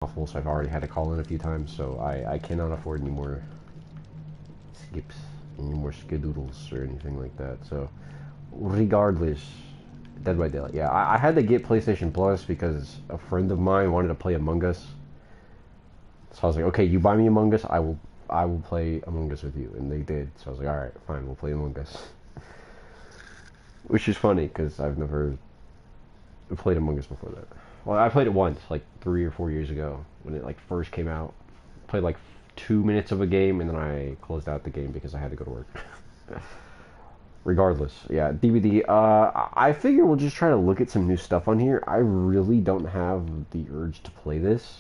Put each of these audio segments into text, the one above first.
awful, so I've already had to call in a few times, so I cannot afford any more skips, any more skidoodles or anything like that. So regardless, Dead by Daylight. Yeah, I had to get PlayStation Plus because a friend of mine wanted to play Among Us. So I was like, okay, you buy me Among Us, I will play Among Us with you, and they did. So I was like, all right, fine, we'll play Among Us. Which is funny because I've never played Among Us before that. Well, I played it once, like 3 or 4 years ago when it like first came out. Played like 2 minutes of a game, and then I closed out the game because I had to go to work. Regardless, yeah, DVD. I figure we'll just try to look at some new stuff on here. I really don't have the urge to play this.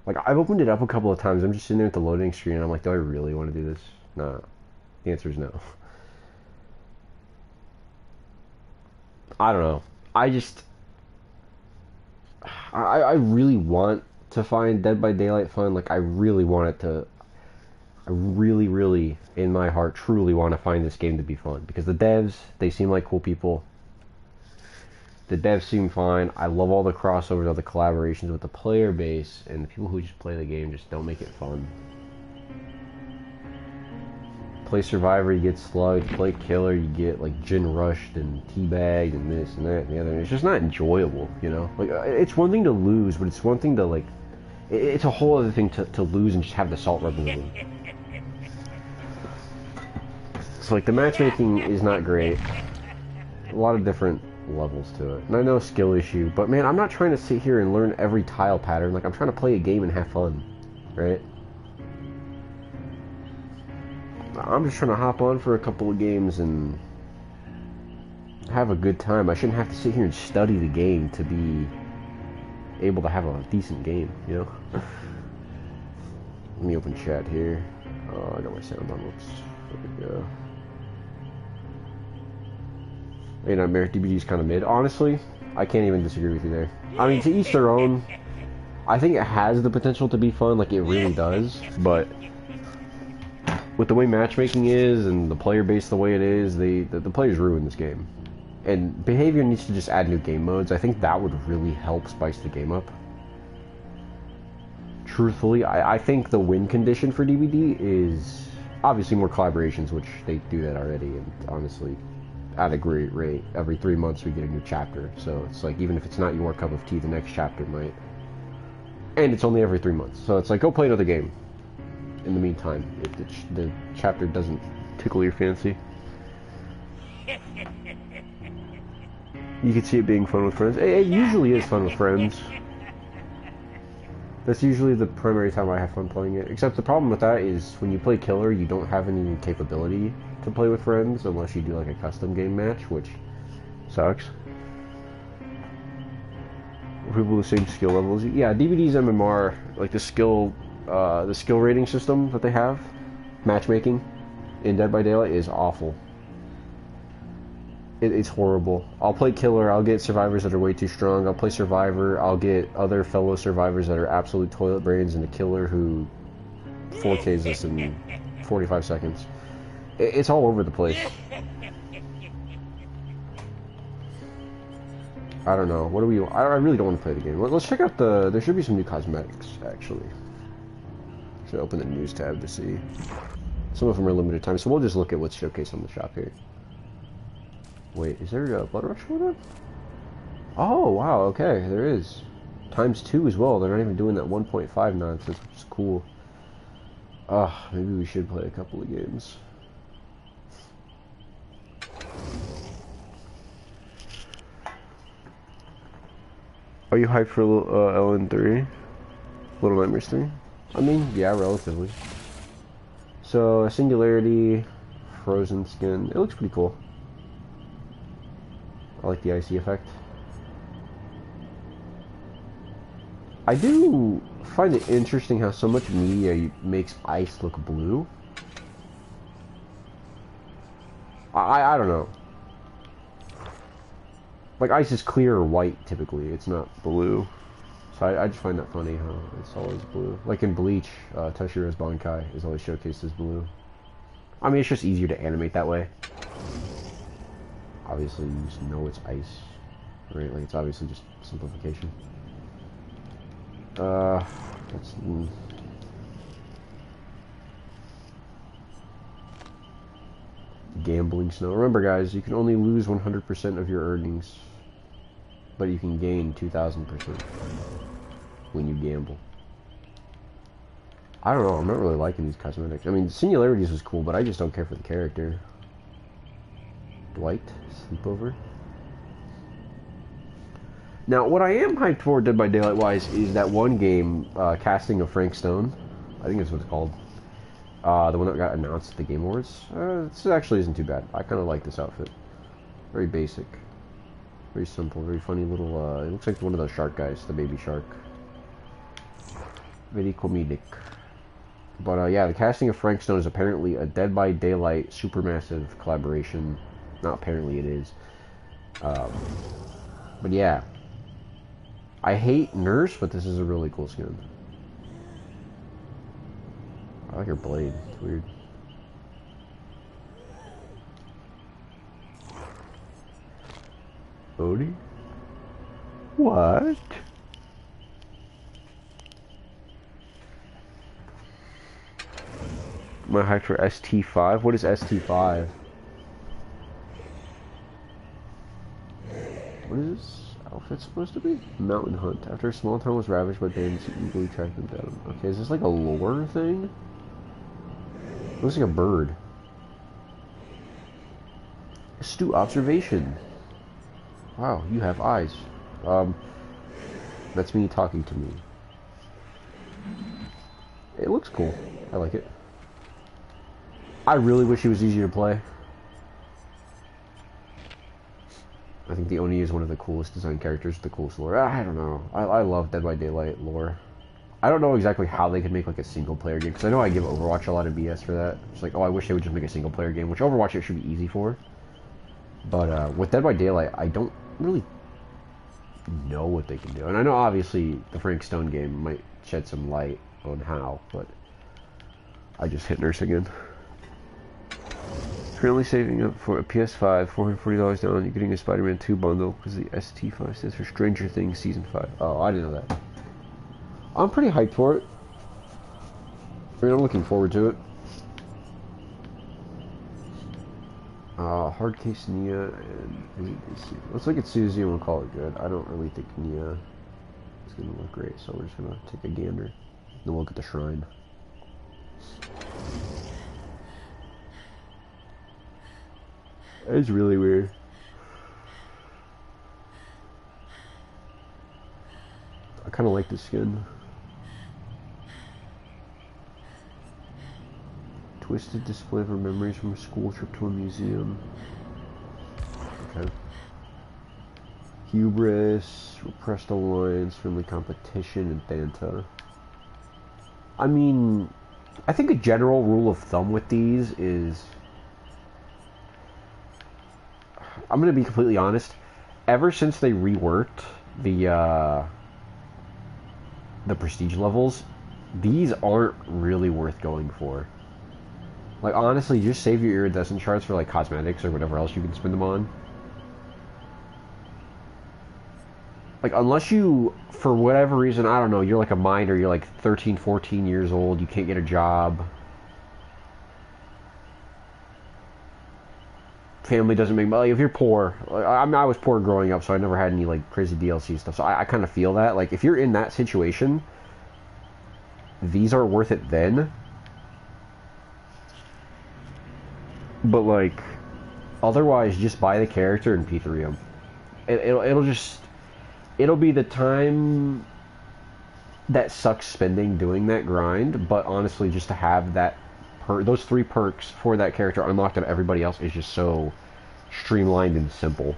Like, I've opened it up a couple of times. I'm just sitting there at the loading screen, and I'm like, do I really want to do this? Nah. The answer is no. I don't know. I really want to find Dead by Daylight fun. Like, I really want it to. I really, really, in my heart, truly want to find this game to be fun. Because the devs, they seem like cool people. The devs seem fine. I love all the crossovers, all the collaborations with the player base, and the people who just play the game just don't make it fun. Play Survivor, you get slugged. Play Killer, you get like gin rushed and teabagged and this and that and the other. And it's just not enjoyable, you know? Like, it's one thing to lose, but it's one thing to like... It's a whole other thing to lose and just have the salt rub in. So like the matchmaking is not great. A lot of different levels to it. And I know skill issue, but man, I'm not trying to sit here and learn every tile pattern. Like, I'm trying to play a game and have fun, right? I'm just trying to hop on for a couple of games and have a good time. I shouldn't have to sit here and study the game to be able to have a decent game, you know? Let me open chat here. Oh, I got my sound on. Whoops. There we go. You know, Merit DBD is kind of mid. Honestly, I can't even disagree with you there. I mean, to each their own. I think it has the potential to be fun, like it really does, but with the way matchmaking is and the player base the way it is, the players ruin this game. And behavior needs to just add new game modes. I think that would really help spice the game up. Truthfully, I think the win condition for DVD is obviously more collaborations, which they do that already, and honestly, at a great rate. Every 3 months we get a new chapter, so it's like, even if it's not your cup of tea, the next chapter might. And it's only every 3 months, so it's like, go play another game. In the meantime, if the chapter doesn't tickle your fancy. You can see it being fun with friends. It usually is fun with friends. That's usually the primary time I have fun playing it. Except the problem with that is when you play Killer, you don't have any capability to play with friends unless you do like a custom game match, which sucks. People with the same skill levels. Yeah, DVD's MMR, like the skill rating system that they have, matchmaking in Dead by Daylight is awful. It's horrible. I'll play Killer, I'll get survivors that are way too strong. I'll play Survivor, I'll get other fellow survivors that are absolute toilet brains, and a killer who 4Ks us in 45 seconds. It's all over the place. I don't know. What do we... I really don't want to play the game. Let's check out the... There should be some new cosmetics, actually. Should open the news tab to see. Some of them are limited time, so we'll just look at what's showcased on the shop here. Wait, is there a Blood Rush for that? Oh, wow, okay, there is. ×2 as well. They're not even doing that 1.5 nonsense, which is cool. Maybe we should play a couple of games. Are you hyped for LN3? Little Nightmares 3? I mean, yeah, relatively. So, Singularity, Frozen Skin. It looks pretty cool. I like the icy effect. I do find it interesting how so much media makes ice look blue. I don't know. Like, ice is clear or white, typically. It's not blue. So I just find that funny how it's always blue. Like in Bleach, Toshiro's Bankai is always showcased as blue. I mean, it's just easier to animate that way. Obviously, you just know it's ice, right? Like, it's obviously just simplification. Let's... Gambling snow. Remember, guys, you can only lose 100% of your earnings, but you can gain 2,000% when you gamble. I don't know. I'm not really liking these cosmetics. I mean, Singularities was cool, but I just don't care for the character. Dwight, sleepover. Now, what I am hyped for Dead by Daylight wise is that one game, casting of Frank Stone. I think that's what it's called. The one that got announced at the Game Awards. This actually isn't too bad. I kind of like this outfit. Very basic. Very simple. Very funny little, it looks like one of those shark guys, the baby shark. Very comedic. But, yeah, the casting of Frank Stone is apparently a Dead by Daylight supermassive collaboration. Not apparently, it is. But, yeah. I hate Nurse, but this is a really cool skin. I like her blade. It's weird. Odie? What? My hype for ST5? What is ST5? What is this outfit supposed to be? Mountain Hunt. After a small town was ravaged by bandits, you eagerly tracked them down. Okay, is this like a lore thing? It looks like a bird. Astute observation. Wow, you have eyes. That's me talking to me. It looks cool. I like it. I really wish it was easier to play. I think the Oni is one of the coolest designed characters, the coolest lore. I don't know. I love Dead by Daylight lore. I don't know exactly how they could make like a single player game, because I know I give Overwatch a lot of BS for that. It's like, oh, I wish they would just make a single player game, which Overwatch it should be easy for. But with Dead by Daylight, I don't really know what they can do. And I know obviously the Frank Stone game might shed some light on how, but I just hit Nurse again. Currently saving up for a PS5, $440 down. You're getting a Spider-Man 2 bundle because the ST5 stands for Stranger Things Season 5. Oh, I didn't know that. I'm pretty hyped for it. I mean, I'm looking forward to it. Hard case Nia and looks like it's Susie and we'll call it good. I don't really think Nia is gonna look great, so we're just gonna take a gander. Then we'll look at the shrine. It's really weird. I kind of like this skin. Twisted display of her memories from a school trip to a museum. Okay. Hubris, repressed alliance, friendly competition, and Thanta. I mean, I think a general rule of thumb with these is, I'm going to be completely honest, ever since they reworked the prestige levels, these aren't really worth going for. Like, honestly, just save your iridescent shards for, like, cosmetics or whatever else you can spend them on. Like, unless you, for whatever reason, I don't know, you're like a miner, you're like 13, 14 years old, you can't get a job. Family doesn't make money. If you're poor, I mean, I was poor growing up, so I never had any, like, crazy DLC stuff. So I kind of feel that. Like, if you're in that situation, these are worth it then. But, like, otherwise, just buy the character and P3 them. It'll be the time that sucks spending doing that grind, but honestly, just to have that those 3 perks for that character unlocked and everybody else is just so streamlined and simple.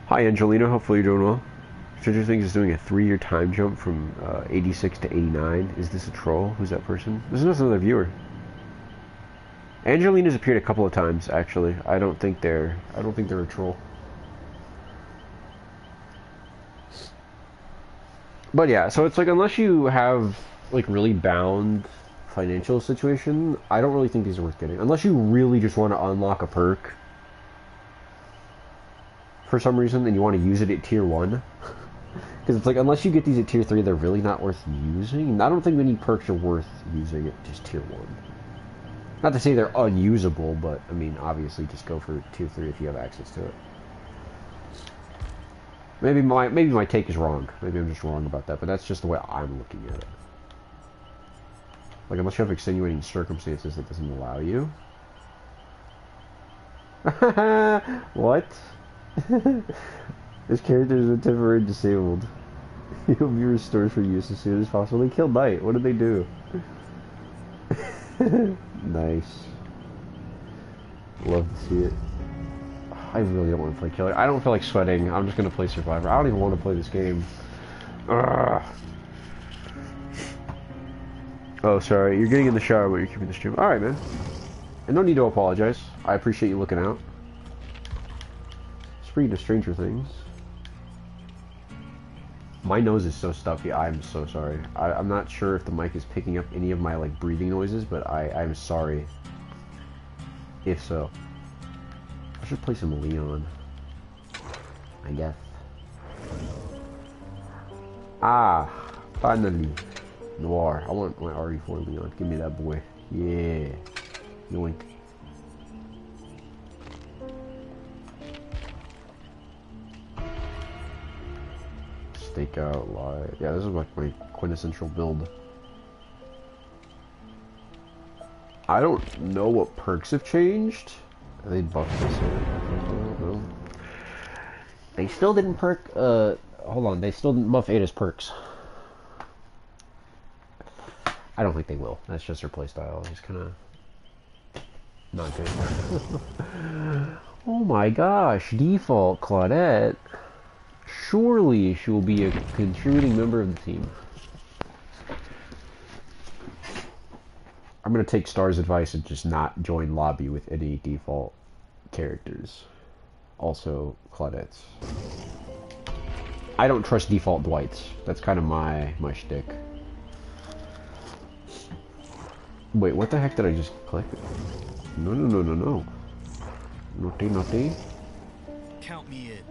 Hi, Angelina. Hopefully you're doing well. Stranger Things is doing a 3-year time jump from 86 to 89. Is this a troll? Who's that person? This is another viewer. Angelina's appeared a couple of times, actually. I don't think they're a troll. But yeah, so it's like, unless you have like really bound financial situation, I don't really think these are worth getting. Unless you really just want to unlock a perk for some reason and you want to use it at tier 1. Because it's like, unless you get these at tier 3, they're really not worth using. I don't think any perks are worth using at just tier 1. Not to say they're unusable, but, I mean, obviously just go for tier 3 if you have access to it. Maybe my take is wrong. Maybe I'm just wrong about that, but that's just the way I'm looking at it. Like, unless you have extenuating circumstances that doesn't allow you. What? This character is temporarily disabled. He'll be restored for use as soon as possible. They killed Knight. What did they do? Nice. Love to see it. I really don't want to play Killer. I don't feel like sweating. I'm just going to play Survivor. I don't even want to play this game. Ugh. Oh, sorry. You're getting in the shower, but you're keeping the stream. Alright, man. And no need to apologize. I appreciate you looking out. Speaking of Stranger Things. My nose is so stuffy. I'm so sorry. I'm not sure if the mic is picking up any of my, like, breathing noises, but I'm sorry. If so. I should play some Leon. I guess. Ah, finally. Noir. I want my RE4 Leon. Give me that boy. Yeah. Yoink. Stakeout, live. Yeah, this is like my quintessential build. I don't know what perks have changed. They buffed this here. I don't know. They still didn't perk, hold on, they still didn't buff Ada's perks. I don't think they will. That's just her playstyle. It's kinda not good. Oh my gosh, default Claudette. Surely she will be a contributing member of the team. I'm gonna take Star's advice and just not join lobby with any default characters. Also, Claudette's. I don't trust default Dwights. That's kind of my shtick. Wait, what the heck did I just click? No, no, no, no, no. Naughty, naughty. Count me in.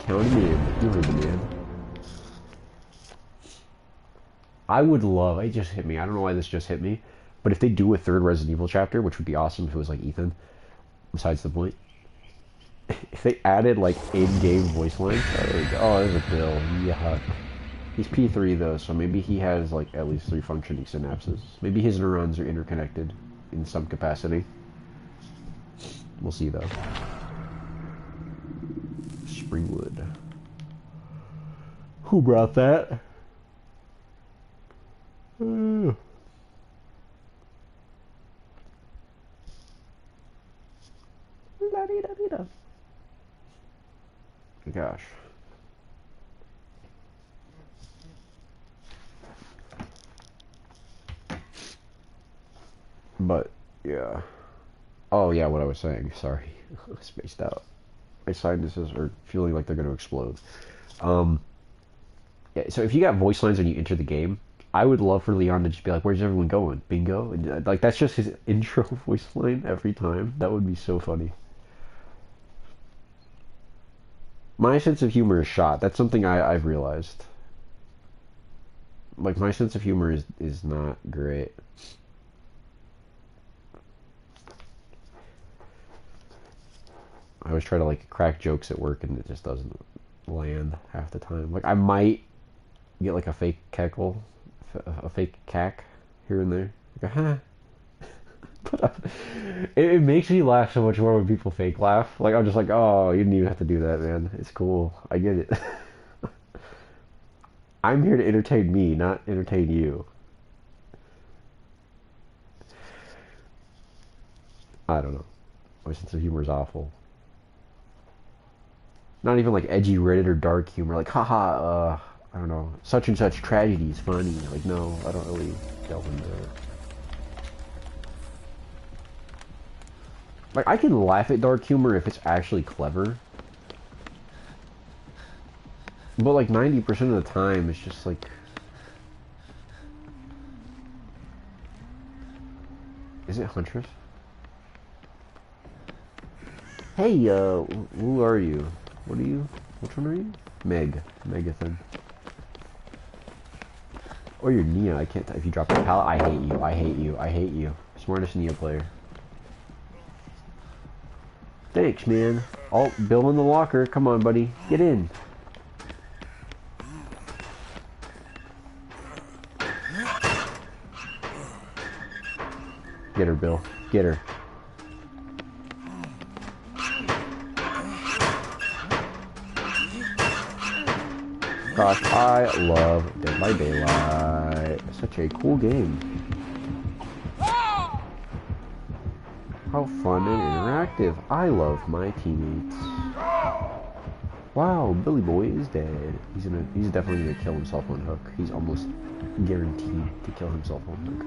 Count me in. You heard the man. I would love, it just hit me. I don't know why this just hit me. But if they do a third Resident Evil chapter, which would be awesome if it was like Ethan, besides the point. If they added like in-game voice lines, oh, there's a Bill. Yuck. He's P3 though, so maybe he has like at least 3 functioning synapses. Maybe his neurons are interconnected in some capacity. We'll see though. Springwood. Who brought that? Gosh. But, yeah. Oh, yeah, what I was saying. Sorry. I spaced out. My sinuses are feeling like they're going to explode. Yeah, so if you got voice lines when you enter the game, I would love for Leon to just be like, where's everyone going? Bingo? And, like, that's just his intro voice line every time. That would be so funny. My sense of humor is shot. That's something I've realized. Like, my sense of humor is not great. I always try to, like, crack jokes at work and it just doesn't land half the time. Like, I might get, like, a fake cackle, a fake cack here and there. Like, huh? But it makes me laugh so much more when people fake laugh. Like, I'm just like, oh, you didn't even have to do that, man. It's cool. I get it. I'm here to entertain me, not entertain you. I don't know. My sense of humor is awful. Not even like edgy Reddit or dark humor. Like, haha, I don't know. Such and such tragedy is funny. Like, no, I don't really delve into it. Like, I can laugh at dark humor if it's actually clever. But, like, 90% of the time, it's just, like... Is it Huntress? Hey, who are you? What are you? Which one are you? Megathan. Or you're Nia. I can't. If you drop a pallet, I hate you. I hate you. I hate you. Smartest Nia player. Thanks, man. Oh, Bill in the locker. Come on, buddy. Get in. Get her, Bill. Get her. Gosh, I love Dead by Daylight. Such a cool game. How fun and interactive. I love my teammates. Wow, Billy Boy is dead. He's definitely gonna kill himself on Hook. He's almost guaranteed to kill himself on Hook.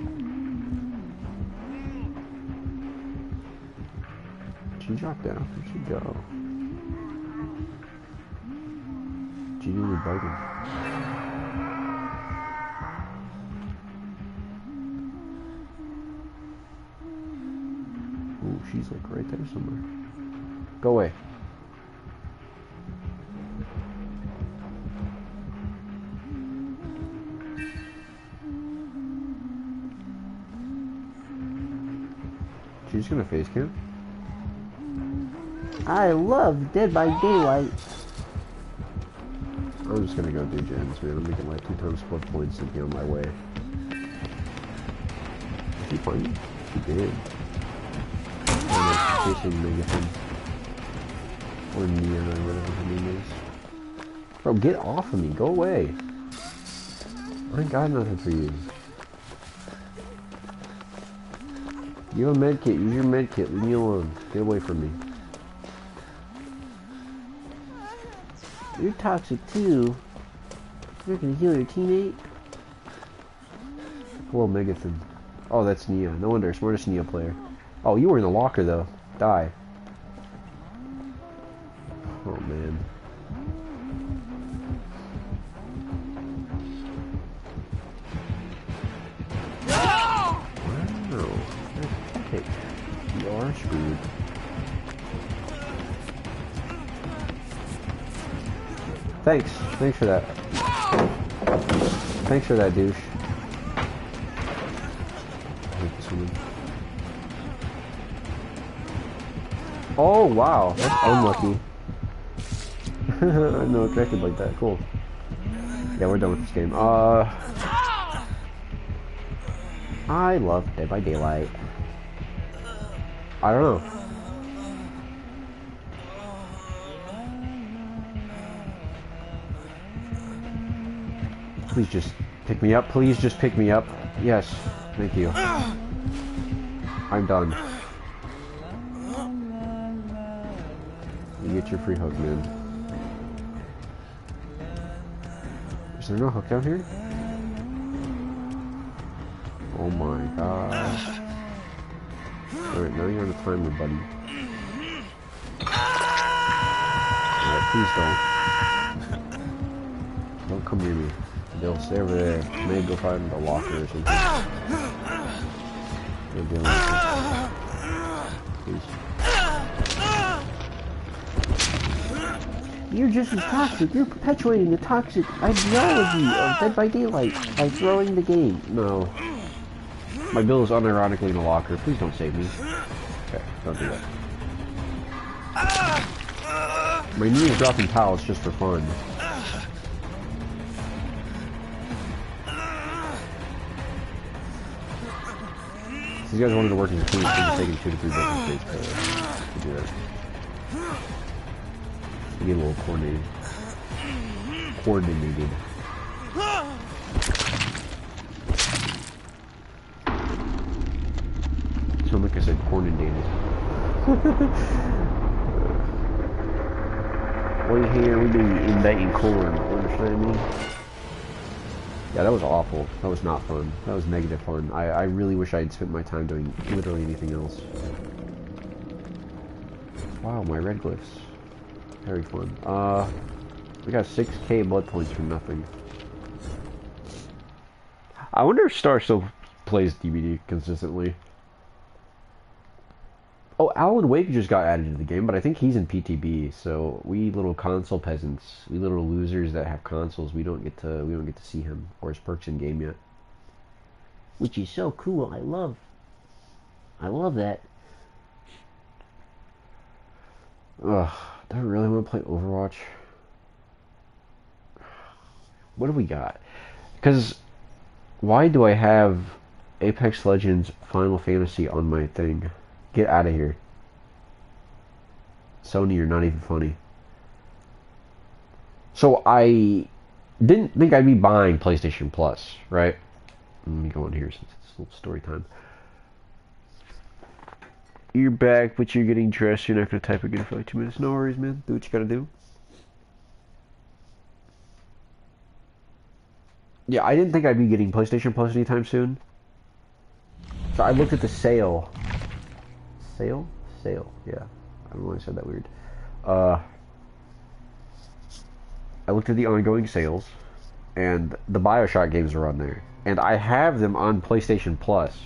She dropped down. Where'd she go? She really bugging. Ooh, she's like right there somewhere. Go away. She's gonna face cam. I love Dead by Daylight. I'm just gonna go do gens, man. I'm making like 2 times 4 points and be on my way. Did she find me? She did. I'm chasing Megathan. Or Nia, or whatever her name is. Bro, get off of me. Go away. I ain't got nothing for you. You have a med kit. Use your med kit. Leave me alone. Get away from me. You're toxic too. You're gonna heal your teammate. Hello, Megathan. Oh, that's Nia. No wonder. Smartest Nia player. Oh, you were in the locker though. Die. Oh man. Wow. Okay. You are screwed. Thanks. Thanks for that. Thanks for that, douche. I hate this woman. Oh, wow. That's unlucky. I know it connected like that. Cool. Yeah, we're done with this game. I love Dead by Daylight. I don't know. Please just pick me up. Please just pick me up. Yes. Thank you. I'm done. You get your free hook, man. Is there no hook down here? Oh my gosh. Alright, now you're on the timer, buddy. Alright, please don't. Don't come near me. They'll stay over there. Maybe go find the locker or something. They're dealing with it. Please. You're just as toxic. You're perpetuating the toxic ideology of Dead by Daylight by throwing the game. No. My bill is unironically in the locker. Please don't save me. Okay, don't do that. My knee is dropping pallets just for fun. These guys wanted to work as a team, so it's taking 2 to 3 business days to do that. You get a little coordinated. So like I said, coordinated. We're here, we do inviting corn, understand me? Yeah, that was awful. That was not fun. That was negative fun. I really wish I had spent my time doing literally anything else. Wow, my red glyphs. Very fun. We got 6k blood points for nothing. I wonder if Star still plays DBD consistently. Oh, Alan Wake just got added to the game, but I think he's in PTB. So we little console peasants, we little losers that have consoles, we don't get to see him or his perks in game yet. Which is so cool. I love that. Ugh, do I really want to play Overwatch? What do we got? Because why do I have Apex Legends Final Fantasy on my thing? Get out of here. Sony, you're not even funny. So I didn't think I'd be buying PlayStation Plus, right? Let me go in here since it's a little story time. You're back, but you're getting dressed. You're not going to type again for like 2 minutes. No worries, man. Do what you got to do. Yeah, I didn't think I'd be getting PlayStation Plus anytime soon. So I looked at the sale. Sale? Sale, yeah. I don't know why I said that weird. I looked at the ongoing sales, and the Bioshock games are on there. And I have them on PlayStation Plus.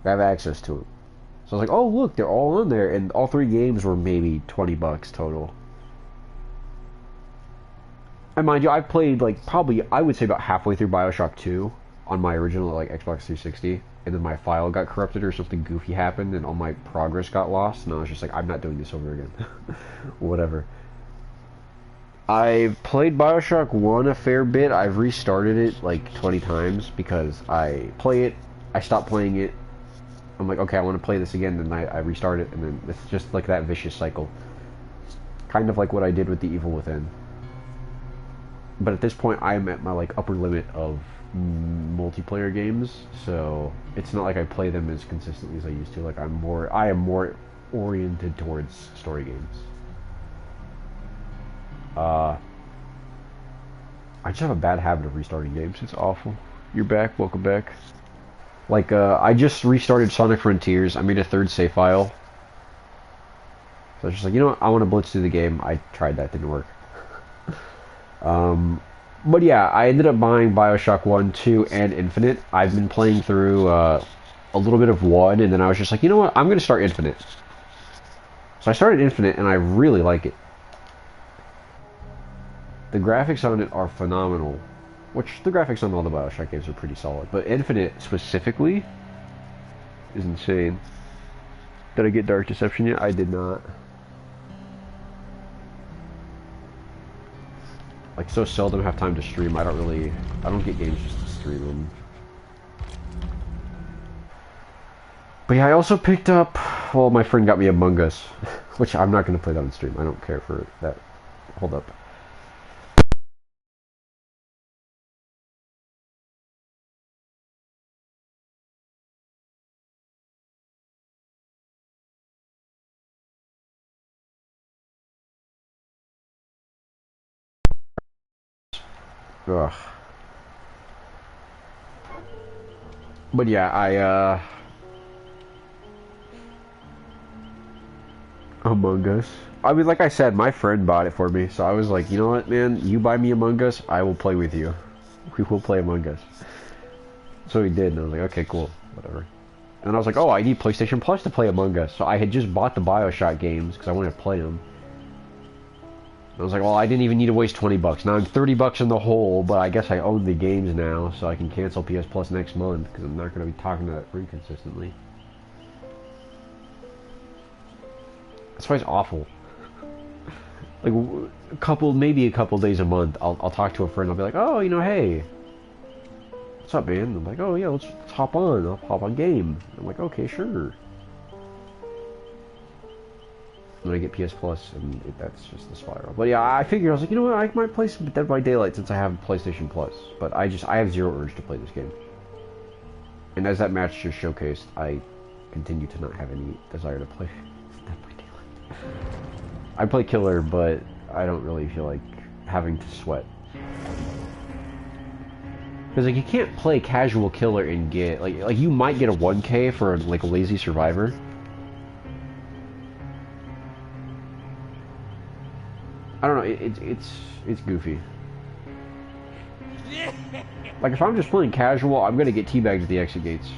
I have access to them. So I was like, oh, look, they're all on there. And all 3 games were maybe $20 total. And mind you, I played, like, probably, I would say about halfway through Bioshock 2 on my original, like, Xbox 360. And then my file got corrupted or something goofy happened and all my progress got lost. And I was just like, I'm not doing this over again. Whatever. I've played Bioshock 1 a fair bit. I've restarted it, like, 20 times because I play it, I stop playing it. I'm like, okay, I want to play this again, and I restart it, and then it's just like that vicious cycle. Kind of like what I did with The Evil Within. But at this point, I'm at my like upper limit of multiplayer games, so it's not like I play them as consistently as I used to. Like I am more oriented towards story games. I just have a bad habit of restarting games. It's awful. You're back. Welcome back. Like, I just restarted Sonic Frontiers. I made a 3rd save file. So I was just like, you know what? I want to blitz through the game. I tried that. Didn't work. But yeah, I ended up buying Bioshock 1, 2, and Infinite. I've been playing through a little bit of 1, and then I was just like, you know what? I'm going to start Infinite. So I started Infinite, and I really like it. The graphics on it are phenomenal. Which, the graphics on all the Bioshock games are pretty solid. But Infinite, specifically, is insane. Did I get Dark Deception yet? I did not. Like, so seldom have time to stream, I don't get games just to stream them. But yeah, I also picked up, well, my friend got me Among Us, which I'm not going to play that on stream. I don't care for that. Hold up. Ugh. But yeah, Among Us. I mean, like I said, my friend bought it for me, so I was like, you know what, man? You buy me Among Us, I will play with you. We will play Among Us. So he did, and I was like, okay, cool, whatever. And I was like, oh, I need PlayStation Plus to play Among Us. So I had just bought the Bioshock games, because I wanted to play them. I was like, well, I didn't even need to waste $20. Now I'm $30 in the hole, but I guess I own the games now, so I can cancel PS Plus next month, because I'm not going to be talking to that free consistently. That's why it's awful. Like, maybe a couple days a month, I'll talk to a friend, I'll be like, oh, you know, hey, what's up, man? I'm like, oh, yeah, let's hop on, I'll hop on game. I'm like, okay, sure. When I get PS Plus, and that's just the spiral. But yeah, I figured, I was like, you know what, I might play some Dead by Daylight since I have PlayStation Plus. But I have zero urge to play this game. And as that match just showcased, I continue to not have any desire to play Dead by Daylight. I play Killer, but I don't really feel like having to sweat. Because like you can't play casual Killer and get like you might get a 1K for like a lazy survivor. I don't know. It's goofy. Like if I'm just playing casual, I'm gonna get teabagged at the exit gates.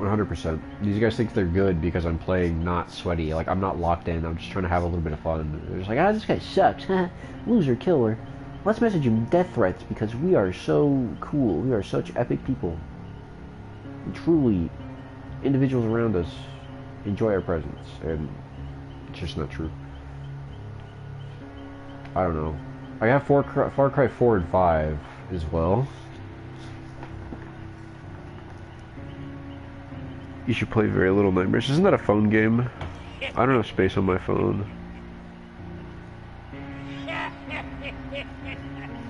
100%. These guys think they're good because I'm playing not sweaty. Like, I'm not locked in. I'm just trying to have a little bit of fun. They're just like, ah, this guy sucks. Loser, killer. Let's message him death threats because we are so cool. We are such epic people. And truly, individuals around us enjoy our presence. And it's just not true. I don't know. I have Far Cry 4 and 5 as well. You should play Very Little Nightmares. Isn't that a phone game? I don't have space on my phone.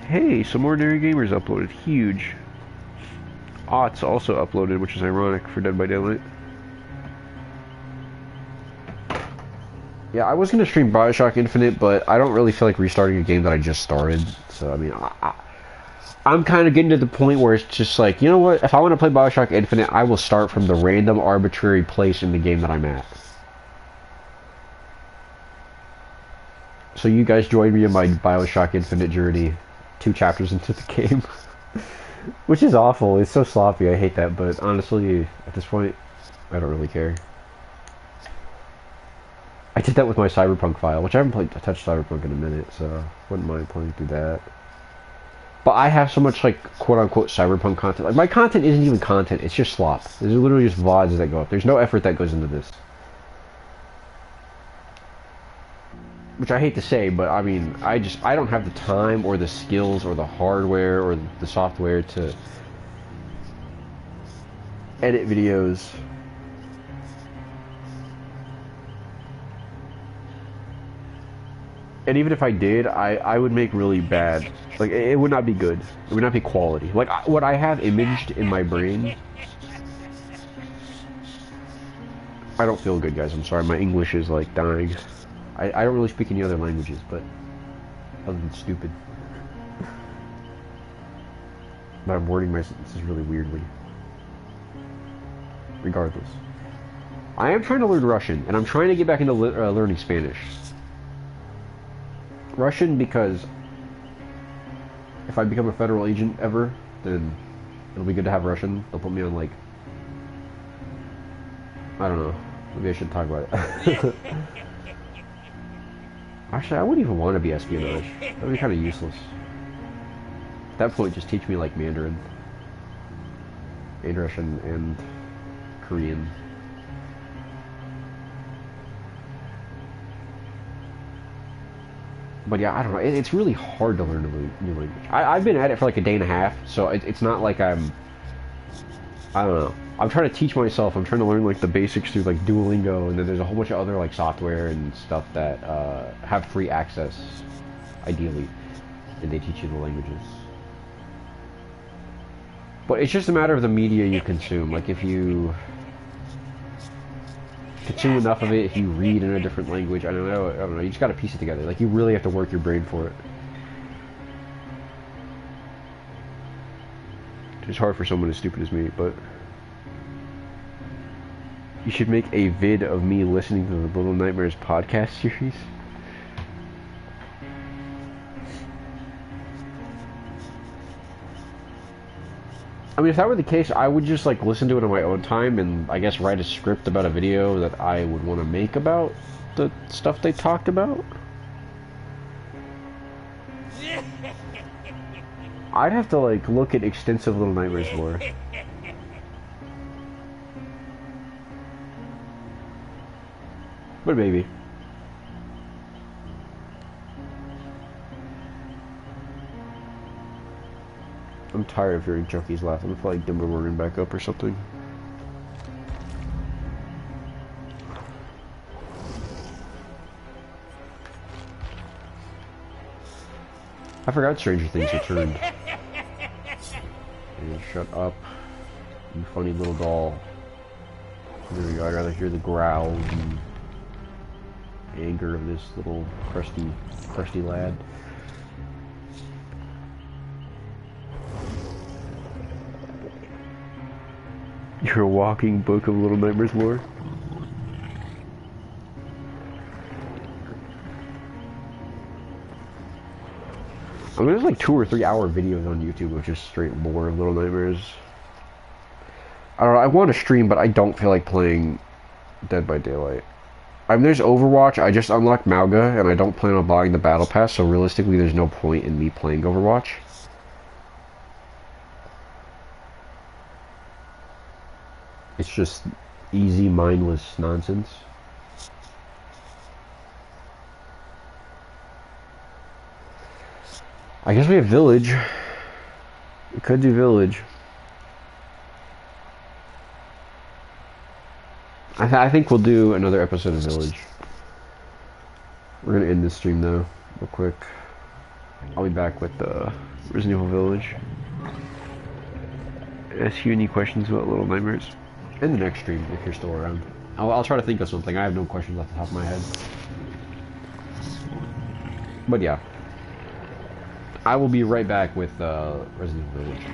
Hey, some Ordinary Gamers uploaded. Huge. Ots also uploaded, which is ironic for Dead by Daylight. Yeah, I was going to stream Bioshock Infinite, but I don't really feel like restarting a game that I just started. So, I mean, I'm kind of getting to the point where it's just like, you know what? If I want to play Bioshock Infinite, I will start from the random, arbitrary place in the game that I'm at. So you guys join me in my Bioshock Infinite journey 2 chapters into the game. Which is awful. It's so sloppy. I hate that. But honestly, at this point, I don't really care. I did that with my Cyberpunk file, which I haven't touched Cyberpunk in a minute, so wouldn't mind playing through that. But I have so much, like, quote-unquote Cyberpunk content. Like, my content isn't even content. It's just slop. There's literally just VODs that go up. There's no effort that goes into this. Which I hate to say, but, I mean, I don't have the time or the skills or the hardware or the software to edit videos. And even if I did, I would make really bad. Like, it would not be good. It would not be quality. Like, what I have imaged in my brain... I don't feel good, guys. I'm sorry. My English is, like, dying. I don't really speak any other languages, but... other than stupid. But I'm wording my sentences really weirdly. Regardless. I am trying to learn Russian, and I'm trying to get back into learning Spanish. Russian because if I become a federal agent ever, then it'll be good to have Russian. They'll put me on, like, I don't know. Maybe I shouldn't talk about it. Actually, I wouldn't even want to be espionage. That would be kind of useless. At that point, just teach me, like, Mandarin. And Russian and Korean. But yeah, I don't know. It's really hard to learn a new language. I've been at it for like a day and a half, so it's not like I don't know. I'm trying to teach myself. I'm trying to learn, like, the basics through, like, Duolingo, and then there's a whole bunch of other, like, software and stuff that have free access, ideally, and they teach you the languages. But it's just a matter of the media you consume. Like, if you consume enough of it, if you read in a different language, I don't know, you just gotta piece it together. Like, you really have to work your brain for it. It's hard for someone as stupid as me, but you should make a vid of me listening to the Little Nightmares podcast series. I mean, if that were the case, I would just, like, listen to it on my own time and, I guess, write a script about a video that I would want to make about the stuff they talked about. I'd have to, like, look at extensive Little Nightmares lore. But maybe. I'm tired of hearing Chucky's laugh. I'm gonna play, like, Dimmer Morgan back up or something. I forgot Stranger Things returned. And shut up, you funny little doll. There we go. I'd rather hear the growls and anger of this little crusty lad. You're a walking book of Little Nightmares lore. I mean, there's like 2 or 3 hour videos on YouTube of just straight lore of Little Nightmares. I don't know, I want to stream, but I don't feel like playing Dead by Daylight. I mean, there's Overwatch. I just unlocked Mauga, and I don't plan on buying the Battle Pass, so realistically, there's no point in me playing Overwatch. It's just easy, mindless nonsense. I guess we have Village. We could do Village. I think we'll do another episode of Village. We're gonna end this stream though, real quick. I'll be back with Resident Evil Village. Ask you any questions about Little Nightmares in the next stream if you're still around. I'll try to think of something. I have no questions off the top of my head. But yeah, I will be right back with Resident Evil Village.